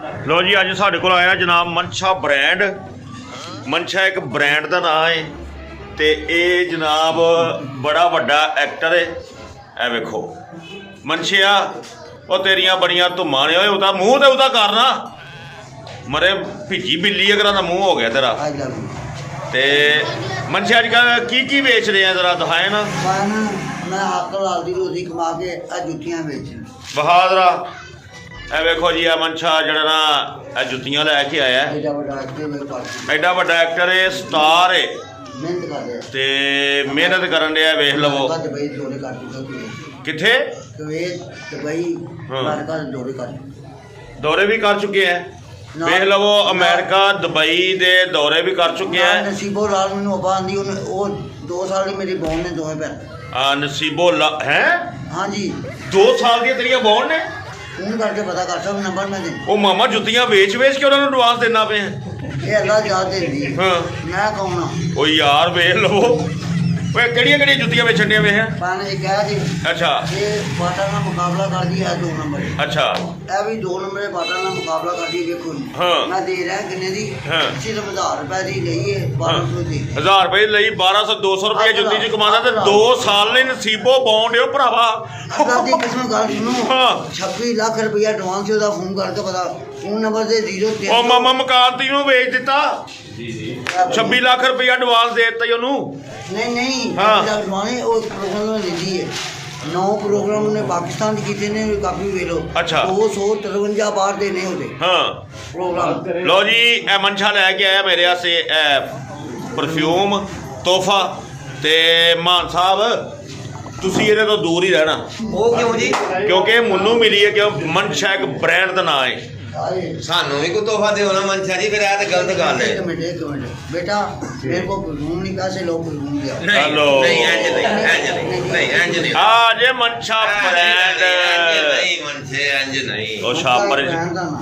लो जी अज साढ़े को आया जनाब मनशा ब्रांड। मनशा एक ब्रांड का नाम है तो ये जनाब बड़ा वड्डा एक्टर है। ए वेखो मनशिया वो तेरिया बड़िया धुम्मा ने उदा मूँह तो उदा करना मरे भिजी बिल्ली अगर का मूँह हो गया तेरा। ते मनशिया अजकल की बेच रहे हैं जरा दिखाए ना। मैं हाथ लाल दी रोजी कमा के जुत्तियां बेच बहादरा ए वेखो जी आ मनशा जड़ा ना ए जुत्तियां लैके आया एडा वड्डा एक्टर है स्टार है ते मेहनत करन दिया वेख लवो किथे दौरे भी कर चुके हैं वेख लवो अमेरिका दुबई दे दौरे भी कर चुके हैं। नसीबो लाल मैनू अबा आंदी वो 2 साल ही मेरी बहन ने दोवें भैन नसीबो है हाँ जी 2 साल दी तेरिया बहन ने फोन करके पता कर सब नंबर मैं दे ओ मामा जुत्तियां बेच के उन्होंने एडवांस देना पे ये अल्लाह याद देंदी हां मैं कहूं ना ओ यार वेख लवो ओए केड़ी जुत्तियां बेचण दे वे हैं पाने ये कह दी अच्छा ये बाटा ना मुकाबला कर दिया 2 नंबर अच्छा ए भी 2 नंबर बाटा ना मुकाबला कर दी देखो हां मैं दे रहा कितने दी हां सिर्फ 1000 रुपए दी लई है 1200 दी 1000 रुपए लई 1200 200 रुपए जुत्ती च कमांदा ते 2 साल ने नसीबो बॉन्ड हो भरावा अल्लाह दी कसम गल सुनो हां 26 लाख रुपया एडवांस ओदा फोन करके पता फोन नंबर से 03 ओ मामा मकान ती नु बेच दिता जी 26 लाख रुपया एडवांस दे दिता ओनू नहीं हाँ जगवाने वो प्रोग्राम में दी है 9 प्रोग्राम ने पाकिस्तान की कितने ने काफी वे लो अच्छा 253 बार देने होते हाँ प्रोग्राम लो जी ए मनशा लैके आया मेरे वास्ते परफ्यूम तोहफा ते मान साहब तुसी ਇਹਦੇ ਤੋਂ दूर ही रहना ਉਹ ਕਿਉਂ ਜੀ क्योंकि ਮੈਨੂੰ मिली है कि मनशा एक ब्रांड ਦਾ नाम है ਸਾਨੂੰ ਵੀ ਕੋਈ ਤੋਹਫਾ ਦਿਓ ਨਾ ਮਨਸ਼ਾ ਜੀ ਫਿਰ ਇਹ ਤਾਂ ਗਲਤ ਗੱਲ ਹੈ एक मिनट बेटा मेरे को परफ्यूम नहीं पैसे लो परफ्यूम दिया हेलो ਨਹੀਂ ਇੰਜ ਨਹੀਂ आ जे मनशा ब्रांड ਨਹੀਂ ਮਨਸ਼ੇ ਇੰਜ ਨਹੀਂ ਉਹ ਛਾਪਰ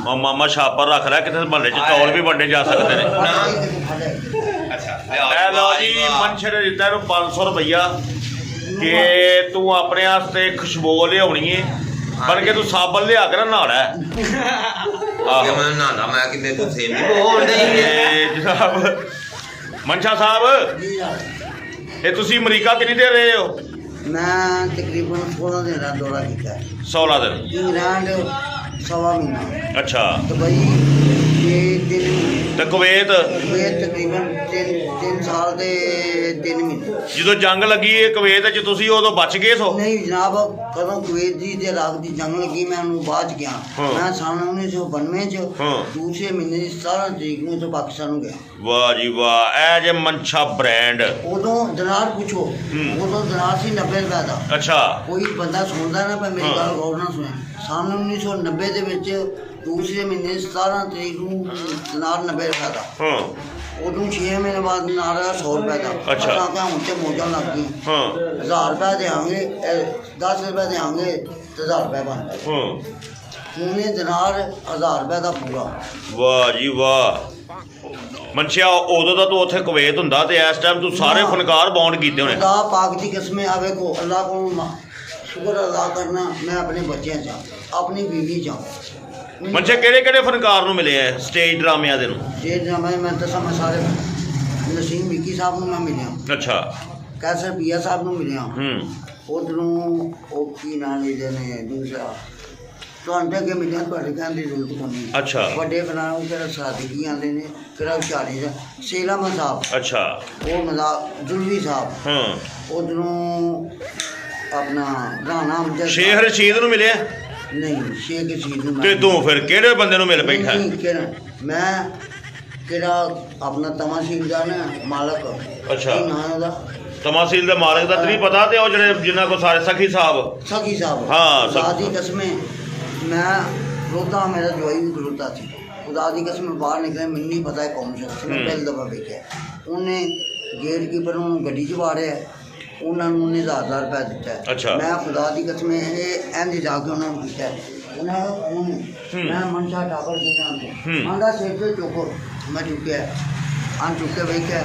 ਉਹ ਮਾਮਾ ਛਾਪਰ ਰੱਖ ਰਿਹਾ ਕਿਤੇ ਮਹੱਲੇ 'ਚ ਟੌਲ ਵੀ ਵੰਡੇ ਜਾ ਸਕਦੇ ਨੇ ਅੱਛਾ ਇਹ ਲਓ ਜੀ मनशे ਨੇ ਦਿੱਤਾ ਇਹਨੂੰ 500 ਰੁਪਈਆ ਕਿ ਤੂੰ ਆਪਣੇ ਵਾਸਤੇ ਖੁਸ਼ਬੂ ਲਿਆਉਣੀ ਏ ਬਣ ਕੇ ਤੂੰ ਸਾਬਣ ਲਿਆ ਕੇ ਨਾ ਨਹਾਣਾ ਕਿ ਮੈਂ ਨਾ ਮੈਂ ਕਿਤੇ ਤੂੰ ਸੇਮ ਨਹੀਂ ਬੋਲ ਰਹੀ ਹੈ ਜਨਾਬ मनशा ਸਾਹਿਬ ਇਹ ਤੁਸੀਂ ਅਮਰੀਕਾ ਕਿੰਨੀ ਦੇਰ ਰਹੇ ਹੋ मैं तकरीबन 16 दिन का दौरा किया 16 दिन इंग्लैंड 1.5 महीना अच्छा दुबई ये 3 ਤੇ ਕੁਵੈਤ तकरीबन 3 साल के 3 महीने ਜਦੋਂ ਜੰਗ ਲੱਗੀ ਇਹ ਕੁਵੈਤ 'ਚ ਤੁਸੀਂ ਉਦੋਂ ਬਚ ਗਏ ਸੋ नहीं जनाब कदों कुवैत दी ते इराक दी जंग लगी मैं उन्होंने बाद गया मैं सन 1992 च दूसरे महीने की 17 तरीक ਨੂੰ तो पाकिस्तान गया ਵਾਹ ਜੀ ਵਾਹ ਇਹ ਜੇ मनशा ब्रांड उदों दिनार पूछो उदों दिनार सी 90 रुपए ਦਾ अच्छा कोई बंदा सुनता ना पर मेरी गल गौर ना सुने सन 1990 ਦੇ ਵਿੱਚ दूसरे महीने 17 तरीक ਨੂੰ दिनार 90 रुपए ਦਾ ਹਾਂ उदों 6 महीने बाद दिनार 100 रुपए ਦਾ अच्छा क्या ਹੁਣ ਤੇ ਮੋਜਾਂ ਲੱਗ ਗਈ ਹਾਂ 1000 रुपए देंगे 10 रुपए देंगे तो 1000 रुपए बन गए ਹਾਂ ਹੁਣ ਇਹ ਦਿਨਾਰ 1000 रुपए ਦਾ ਪੂਰਾ ਵਾਹ ਜੀ ਵਾਹ मनशिया ਉਦੋਂ ਦਾ ਤੂੰ ਉੱਥੇ ਕੁਵੈਤ ਹੁੰਦਾ ਤੇ ਇਸ ਟਾਈਮ ਤੂੰ ਸਾਰੇ ਫਨਕਾਰ ਬੌਂਡ ਕੀਤੇ ਹੋਣੇ खुदा पाक दी कसमें आवे को अल्लाह को शुक्र अदा करना मैं अपने बच्चे चाह अपनी बीवी चाह मनशा ਕਿਹੜੇ ਫਨਕਾਰ ਨੂੰ ਮਿਲੇ ਆ ਸਟੇਜ ਡਰਾਮਿਆਂ ਦੇ ਨੂੰ जे मैं दसा मैं सारे नसीम विकी साहब ਨੂੰ मैं मिलिया अच्छा कैसर पिया साहब ਨੂੰ मिलिया उधरों ਉਹ ਕੀ ਨਾਂ ਲੈਦੇ ਨੇ ਦੂਸਰਾ ਤੁਹਾਨੂੰ ਅੱਗੇ ਮਿਲਿਆ ਤੁਹਾਡੇ ਕਹਿਣ ਦੀ ਜ਼ਰੂਰਤ ਨਹੀਂ अच्छा ਵੱਡੇ ਬਣਾ ਉਹ ਕਿਹੜਾ ਸਾਦਗੀ ਆਉਂਦੇ ਨੇ ਕਿਹੜਾ ਉਚਾਰੀ ਦਾ ਸੇਲਾਮਾ ਸਾਹਿਬ अच्छा ਉਹ ਮਜ਼ਾ ਜੁਲਵੀ ਸਾਹਿਬ ਹਾਂ ਉਧਰੋਂ ਆਪਣਾ ਰਾਣਾ ਅਮਜਦ ਸ਼ੇਖ ਰਸ਼ੀਦ ਨੂੰ ਮਿਲਿਆ ਨਹੀਂ ਸ਼ੇਖ ਰਸ਼ੀਦ ਨੂੰ ਤੇ ਤੂੰ ਫਿਰ ਕਿਹੜੇ ਬੰਦੇ ਨੂੰ ਮਿਲ ਬੈਠਾ ਨਹੀਂ, ਮੈਂ ਕਿਹੜਾ ਆਪਣਾ ਤਮਾਸ਼ੀਲ ਦਾ ਨਾ ਮਾਲਕ ਅੱਛਾ। ਕੀ ਨਾਂ ਉਹਦਾ ਤਮਾਸੀਲ ਦੇ ਮਾਲਕ ਦਾ ਤੇਰੀ ਪਤਾ ਤੇ ਉਹ ਜਿਹੜੇ ਜਿਨ੍ਹਾਂ ਕੋ ਸਾਰੇ ਸਖੀ ਸਾਹਿਬ ਸਖੀ ਸਾਹਿਬ ਹਾਂ, ਖੁਦਾ ਦੀ ਕਸਮੇ ਮੈਂ ਰੋਦਾ ਮੇਰਾ ਜਵਾਈ ਵੀ ਖਲੋਤਾ ਸੀ ਖੁਦਾ ਦੀ ਕਸਮ ਬਾਹਰ ਨਿਕਲੇ ਮੈਨੂੰ ਨਹੀਂ ਪਤਾ ਹੈ ਕੌਣ ਸ਼ਖਸ ਮੈਂ ਪਹਿਲੀ ਦਫਾ ਵੇਖਿਆ ਉਹਨੇ ਗੇਟ ਕੀਪਰ ਨੂੰ ਗੱਡੀ 'ਚ ਵਾੜਿਆ ਉਹਨਾਂ ਨੂੰ ਉਹਨੇ 1000 ਰੁਪਏ ਦਿੱਤਾ ਅੱਛਾ। ਮੈਂ ਖੁਦਾ ਦੀ ਕਸਮ ਇਹ ਇੰਝ ਜਾ ਕੇ ਉਹਨਾਂ ਨੂੰ ਕੀਤਾ ਉਹਨਾਂ ਨੂੰ ਮੈਂ मनशा टावर के नाम से आंदा सिर से चुको मैं चुके हाँ चुके ਵੇਖਿਆ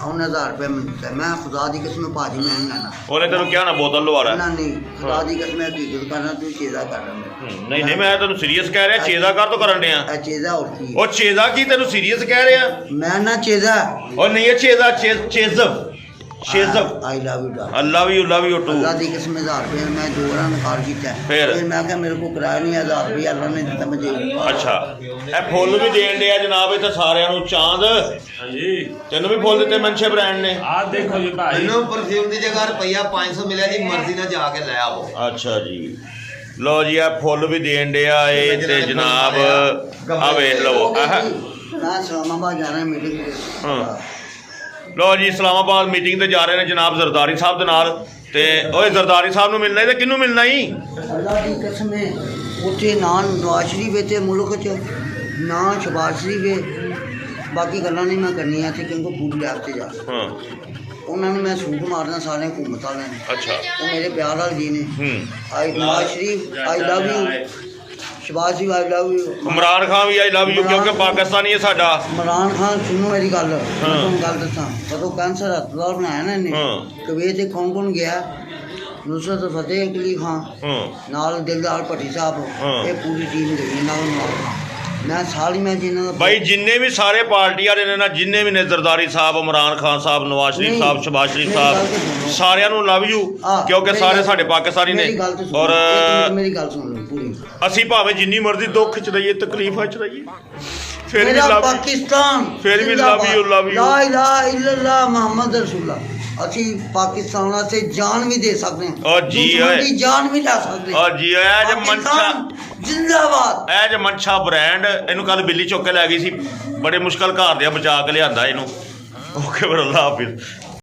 ਉਹਨੇ 1000 ਰੁਪਏ ਮੈਨੂੰ ਦਿੱਤਾ। ਮੈਂ ਖੁਦਾ ਦੀ ਕਸਮ ਭਾਜੀ ਮੈਂ ਨਹੀਂ ਲੈਣਾ। ਉਹਨੇ ਤੈਨੂੰ ਕਿਹਾ ਨਾ ਬੋਤਲ ਲਵਾ ਲੈ। ਨਾ ਨਹੀਂ, ਖੁਦਾ ਦੀ ਕਸਮ ਹੈ ਹਕੀਕਤ ਕਰਨਾ, ਤੂੰ ਚੇਜ਼ਾ ਕਰ ਰਿਹਾ। ਨਹੀਂ ਨਹੀਂ, ਮੈਂ ਤੈਨੂੰ ਸੀਰੀਅਸ ਕਹਿ ਰਿਹਾ, ਚੇਜ਼ਾ ਕਰ ਤੋਂ ਕਰਨ ਡਿਆ। ਇਹ ਚੇਜ਼ਾ ਹੋਰ ਕੀ? ਉਹ ਚੇਜ਼ਾ ਕੀ ਤੈਨੂੰ ਸੀਰੀਅਸ ਕਹਿ ਰਿਹਾ? ਮੈਂ ਨਾ ਚੇਜ਼ਾ। ਉਹ ਨਹੀਂ ਇਹ ਚੇਜ਼ਾ ਚੇਜ਼ਬ ਆਈ ਲਵ ਯੂ ਡਾਰ। Love you too. ਅੱਲਾ ਦੀ ਕਸਮ 1000 ਰੁਪਏ ਮੈਂ ਦੋ ਵਾਰ ਨਕਾਰ ਕੀਤਾ। ਫਿਰ ਮੈਂ ਕਿਹਾ ਮੇਰੇ ਕੋਲ ਕਿਰਾਇਆ ਨਹੀਂ, 1000 ਰੁਪਏ ਅੱਲਾ ਨੇ ਦਿੱਤਾ ਮੈਂ ਦੇ। ਅੱਛਾ, ਇਹ ਫੁੱਲ ਵੀ ਦੇਣ ਡਿਆ ਜਨਾਬ ਇੱਥੇ ਸਾਰਿਆਂ ਨੂੰ। ਚਾਂਦ ਹਾਂਜੀ, ਤੈਨੂੰ ਵੀ ਫੁੱਲ ਦਿੱਤੇ ਮਨਸ਼ਾ ਬ੍ਰਾਂਡ ਨੇ। ਆਹ ਦੇਖੋ ਜੀ ਭਾਈ, ਇਹਨੂੰ ਪਰਫਿਊਮ ਦੀ ਜਗ੍ਹਾ ਰੁਪਈਆ 500 ਮਿਲਿਆ ਜੀ, ਮਰਜ਼ੀ ਨਾਲ ਜਾ ਕੇ ਲੈ ਆਵੋ। ਅੱਛਾ ਜੀ, ਲਓ ਜੀ ਇਹ ਫੁੱਲ ਵੀ ਦੇਣ ਡਿਆ ਏ ਤੇ ਜਨਾਬ ਆ ਵੇਖ ਲਓ। ਮੈਂ ਇਸਲਾਮਾਬਾਦ ਜਾਣਾ ਮੀਟਿੰਗ ਤੇ। ਹਾਂ। ਲਓ ਜੀ ਇਸਲਾਮਾਬਾਦ ਮੀਟਿੰਗ ਤੇ ਜਾ ਰਹੇ ਨੇ ਜਨਾਬ ਜ਼ਰਦਾਰੀ ਸਾਹਿਬ ਦੇ ਨਾਲ। ਤੇ ਓਏ ਜ਼ਰਦਾਰੀ ਸਾਹਿਬ ਨੂੰ ਮਿਲਣਾ ਹੀ ਤੇ ਕਿਹਨੂੰ ਮਿਲਣਾ ਹੀ? ਅੱਲਾ ਦੀ ਕਸਮ ਹੈ ਉੱਥੇ ਨਾ ਨਵਾਜ਼ ਸ਼ਰੀਫ ਵਿੱਚ ਮੁਲਕ 'ਚ ਨਾ ਸ਼ਬਾਜ਼ ਸ਼ਰੀਫ ਹੈ। ਬਾਕੀ ਗੱਲਾਂ ਨਹੀਂ ਮੈਂ ਕਰਨੀਆਂ ਇੱਥੇ ਕਿਉਂਕਿ ਫੂਡ ਲੈਬ 'ਤੇ ਜਾ ਹਾਂ ਉਹਨਾਂ ਨੂੰ ਮੈਂ ਸੂਟ ਮਾਰਨਾ ਸਾਰੇ ਹਕੂਮਤ ਵਾਲਿਆਂ ਨੇ। ਅੱਛਾ। ਉਹ ਮੇਰੇ ਪਿਆਰ ਵਾਲੇ ਜੀ ਨੇ। ਹੂੰ। Nawaz Sharif I love you, Shahbaz Sharif I love you, Imran Khan ਵੀ ਆਈ ਲਵ ਯੂ ਕਿਉਂਕਿ ਪਾਕਿਸਤਾਨੀ ਹੈ ਸਾਡਾ। ਇਮਰਾਨ ਖਾਨ ਸੁਣੋ ਮੇਰੀ ਗੱਲ, ਮੈਂ ਤੁਹਾਨੂੰ ਗੱਲ ਦੱਸਾਂ। ਕਦੋਂ ਕੈਂਸਰ ਹਸਪਤਾਲ ਬਣਾਇਆ ਨਾ ਇਹਨੇ, ਕਵੇਤ ਤੇ ਕੌਣ ਗਿਆ? ਨੁਸਰਤ ਫਤਿਹ ਅਲੀ ਖਾਨ ਨਾਲ ਦਿਲਦਾਰ ਭੱਟੀ ਸਾਹਿਬ, ਇਹ ਪੂਰੀ ਟੀਮ ਗਈ ਨਾਲ। ਮੈਂ ਸਾਰੀ ਮੈਂ ਜਿਹਨਾਂ ਦਾ ਭਾਈ ਜਿੰਨੇ ਵੀ ਸਾਰੇ ਪਾਰਟੀਆਂ ਦੇ ਨੇ ਨਾ, ਜਿੰਨੇ ਵੀ ਨੇ ਜ਼ਰਦਾਰੀ ਸਾਹਿਬ, ਇਮਰਾਨ ਖਾਨ ਸਾਹਿਬ, ਨਵਾਜ਼ ਸ਼ਰੀਫ ਸਾਹਿਬ, ਸ਼ਬਾਜ਼ ਸ਼ਰੀਫ ਸਾਹਿਬ, ਸਾਰਿਆਂ ਨੂੰ ਲਵ ਯੂ ਕਿਉਂਕਿ ਸਾਰੇ ਸਾਡੇ ਪਾਕਿਸਤਾਨੀ ਨੇ। ਔਰ ਮੇਰੀ ਗੱਲ ਸੁਣ ਲਓ ਪੂਰੀ। ਅਸੀਂ ਭਾਵੇਂ ਜਿੰਨੀ ਮਰਜ਼ੀ ਦੁੱਖ ਚ ਰਹੀਏ, ਤਕਲੀਫਾਂ ਚ ਰਹੀਏ, ਫਿਰ ਵੀ ਮੇਰਾ ਲਵ ਪਾਕਿਸਤਾਨ, ਫਿਰ ਵੀ ਲਵ ਯੂ ਲਾ ਇਲਾਹਾ ਇਲੱਲਾਹ ਮੁਹੰਮਦ ਰਸੂਲullah। ਅਸੀਂ ਪਾਕਿਸਤਾਨ ਵਾਸਤੇ ਜਾਨ ਵੀ ਦੇ ਸਕਦੇ ਹਾਂ, ਔਰ ਜੀ ਦੁਸ਼ਮਣ ਦੀ ਜਾਨ ਵੀ ਲੈ ਸਕਦੇ ਹਾਂ। ਔਰ ਜੀ ਇਹ ਜੇ ਮਨਸ਼ਾ ਜ਼ਿੰਦਾਬਾਦ। ਇਹ ਜੇ ਮਨਸ਼ਾ ਬ੍ਰਾਂਡ, ਇਹਨੂੰ ਕੱਲ ਬਿੱਲੀ ਚੁੱਕ ਕੇ ਲੈ ਗਈ ਸੀ, ਬੜੇ ਮੁਸ਼ਕਲ ਘਰ ਦੇ ਬਚਾ ਕੇ ਲਿਆਂਦਾ ਇਹਨੂੰ। ਓਕੇ ਫਿਰ ਅੱਲਾ ਹਾਫਿਜ਼।